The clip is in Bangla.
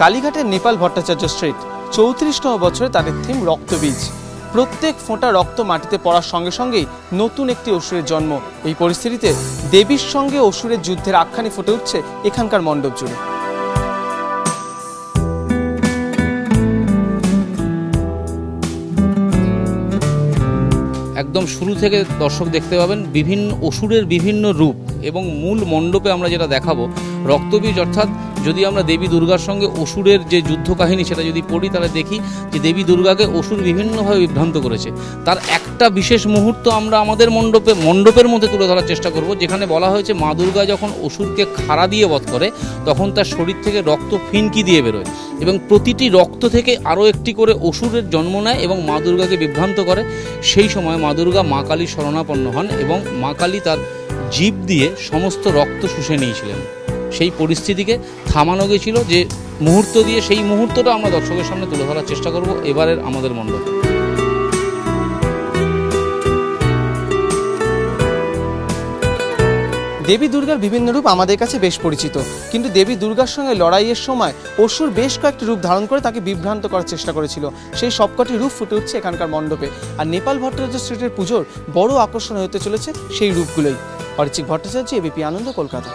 কালীঘাটের নেপাল ভট্টাচার্য স্ট্রিট 34তম বছরে তাদের থিম রক্তবীজ। প্রত্যেক ফোঁটা রক্ত মাটিতে পড়ার সঙ্গে সঙ্গেই নতুন একটি অসুরের জন্ম। এই পরিস্থিতিতে দেবীর সঙ্গে অসুরের যুদ্ধের আখ্যানই ফুটে উঠছে এখানকার মণ্ডপ জুড়ে। একদম শুরু থেকে দর্শক দেখতে পাবেন বিভিন্ন অসুরের বিভিন্ন রূপ, এবং মূল মণ্ডপে আমরা যেটা দেখাবো রক্তবীজ, অর্থাৎ যদি আমরা দেবী দুর্গার সঙ্গে অসুরের যে যুদ্ধ কাহিনী সেটা যদি পড়ি তাহলে দেখি যে দেবী দুর্গাকে অসুর বিভিন্নভাবে বিভ্রান্ত করেছে। তার একটা বিশেষ মুহূর্ত আমরা আমাদের মণ্ডপের মধ্যে তুলে ধরার চেষ্টা করব, যেখানে বলা হয়েছে মা দুর্গা যখন অসুরকে খাড়া দিয়ে বধ করে তখন তার শরীর থেকে রক্ত ফিনকি দিয়ে বেরোয়, এবং প্রতিটি রক্ত থেকে আরও একটি করে অসুরের জন্ম নেয় এবং মা দুর্গাকে বিভ্রান্ত করে। সেই সময় মা দুর্গা মা কালীর শরণাপন্ন হন এবং মা কালী তার জিভ দিয়ে সমস্ত রক্ত শুষে নিয়েছিলেন। সেই পরিস্থিতিকে থামানো গেছিল যে মুহূর্ত দিয়ে, সেই মুহূর্তটা আমরা দর্শকের সামনে তুলে ধরার চেষ্টা করব এবারের আমাদের মণ্ডপে। দেবী দুর্গার বিভিন্ন রূপ আমাদের কাছে বেশ পরিচিত, কিন্তু দেবী দুর্গার সঙ্গে লড়াইয়ের সময় অসুর বেশ কয়েকটি রূপ ধারণ করে তাকে বিভ্রান্ত করার চেষ্টা করেছিল। সেই সবকটি রূপ ফুটে উঠছে এখানকার মণ্ডপে, আর নেপাল ভট্টাচার্য স্ট্রিটের পুজোর বড় আকর্ষণ হতে চলেছে সেই রূপগুলোই। অরিচিক ভট্টাচার্য, এবিপি আনন্দ, কলকাতা।